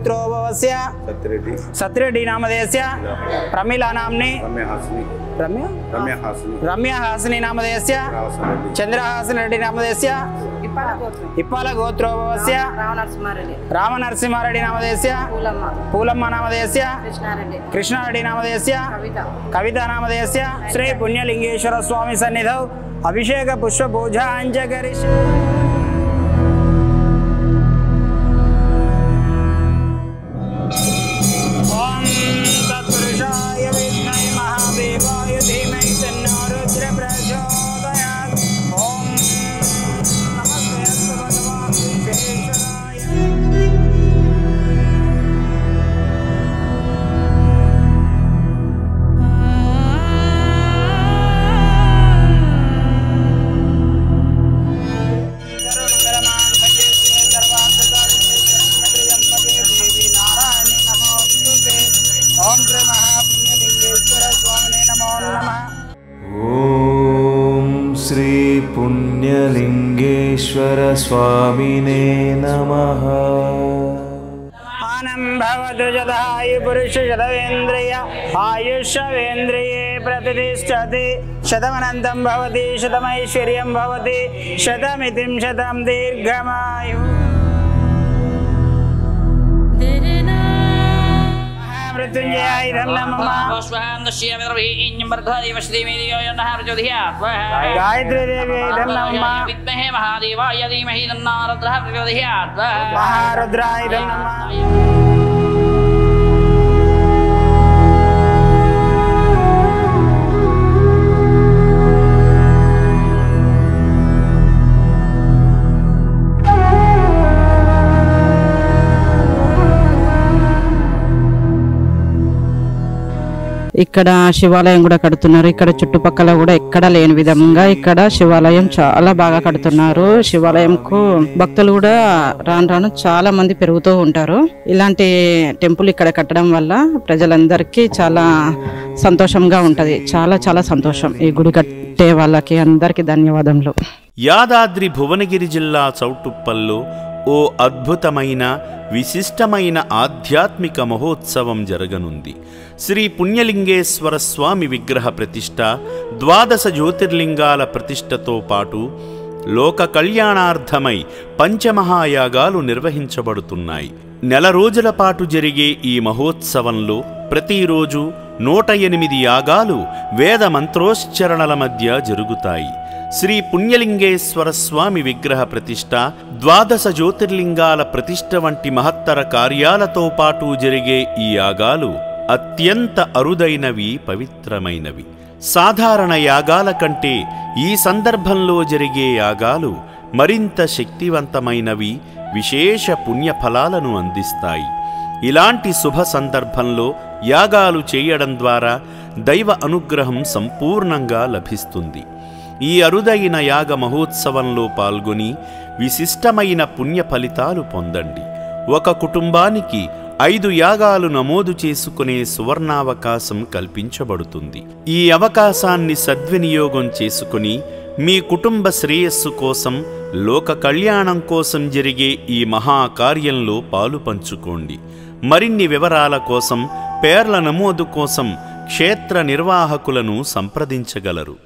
గోత్రోభవస్య సత్రెడ్డి నామధేయస్య ప్రమిళ నామ్ని రమ్య హాసిని నామధేయస్య చంద్రహాసన్ రెడ్డి నామధేయస్య ఇప్పాల గోత్రోభవస్య రామనరసింహారెడ్డి నామధేయస్య పూలమ్మ నామధేయస్య కృష్ణారెడ్డి నామధేయస్య కవిత నామధేయస్య శ్రీ పుణ్యలింగేశ్వర స్వామి సన్నిధౌ అభిషేక పుష్ప పూజాంచ కరిష్యామి. ఓం తత్పురుషాయ విద్మహే మహాదేవాయ ధీమహి తన్నో రుద్ర ప్రచోదయాత్. ఓం నమస్తే భగవాన్ విశ్వేశ్వరాయ. ఓం శ్రీ పుణ్యలింగేశ్వర స్వామినే నమః. ఆనం భవతు జదాయు పురుష శతవేంద్రియ ఆయుష్యేంద్రియే ప్రతిష్టతి శతమనంతం భవతి శతమైశ్వర్యం భవతి శతమితిం శతం దీర్ఘమాయు. మృత్యుంజయాయుధం నమః. గాయత్రీదేవ్యైధం నమః. మహారుద్రాయుధం నమః. ఇక్కడ శివాలయం కూడా కడుతున్నారు. ఇక్కడ చుట్టుపక్కల కూడా ఎక్కడ లేని విధంగా ఇక్కడ శివాలయం చాలా బాగా కడుతున్నారు. శివాలయంకు భక్తులు కూడా రాను రాను చాలా మంది పెరుగుతూ ఉంటారు. ఇలాంటి టెంపుల్ ఇక్కడ కట్టడం వల్ల ప్రజలందరికీ చాలా సంతోషంగా ఉంటది. చాలా చాలా సంతోషం. ఈ గుడి కట్టే వాళ్ళకి అందరికీ ధన్యవాదములు. యాదాద్రి భువనగిరి జిల్లా చౌటుప్పల్లో ఓ అద్భుతమైన విశిష్టమైన ఆధ్యాత్మిక మహోత్సవం జరగనుంది. శ్రీ పుణ్యలింగేశ్వర స్వామి విగ్రహ ప్రతిష్ఠ, 12 జ్యోతిర్లింగాల ప్రతిష్ఠతో పాటు లోక కళ్యాణార్థమై పంచమహాయాగాలు నిర్వహించబడుతున్నాయి. నెల రోజుల పాటు జరిగే ఈ మహోత్సవంలో ప్రతిరోజు 108 యాగాలు వేద మంత్రోచ్చరణల మధ్య జరుగుతాయి. శ్రీ పుణ్యలింగేశ్వర స్వామి విగ్రహ ప్రతిష్ఠ, 12 జ్యోతిర్లింగాల ప్రతిష్ఠ వంటి మహత్తర కార్యాలతో పాటు జరిగే ఈ యాగాలు అత్యంత అరుదైనవి, పవిత్రమైనవి. సాధారణ యాగాల కంటే ఈ సందర్భంలో జరిగే యాగాలు మరింత శక్తివంతమైనవి, విశేష పుణ్యఫలాలను అందిస్తాయి. ఇలాంటి శుభ సందర్భంలో యాగాలు చేయడం ద్వారా దైవ అనుగ్రహం సంపూర్ణంగా లభిస్తుంది. ఈ అరుదైన యాగ మహోత్సవంలో పాల్గొని విశిష్టమైన పుణ్య ఫలితాలు పొందండి. ఒక కుటుంబానికి 5 యాగాలు నమోదు చేసుకునే సువర్ణావకాశం కల్పించబడుతుంది. ఈ అవకాశాన్ని సద్వినియోగం చేసుకుని మీ కుటుంబ శ్రేయస్సు కోసం, లోక కళ్యాణం కోసం జరిగే ఈ మహాకార్యంలో పాలు పంచుకోండి. మరిన్ని వివరాల కోసం, పేర్ల నమోదు కోసం క్షేత్ర నిర్వాహకులను సంప్రదించగలరు.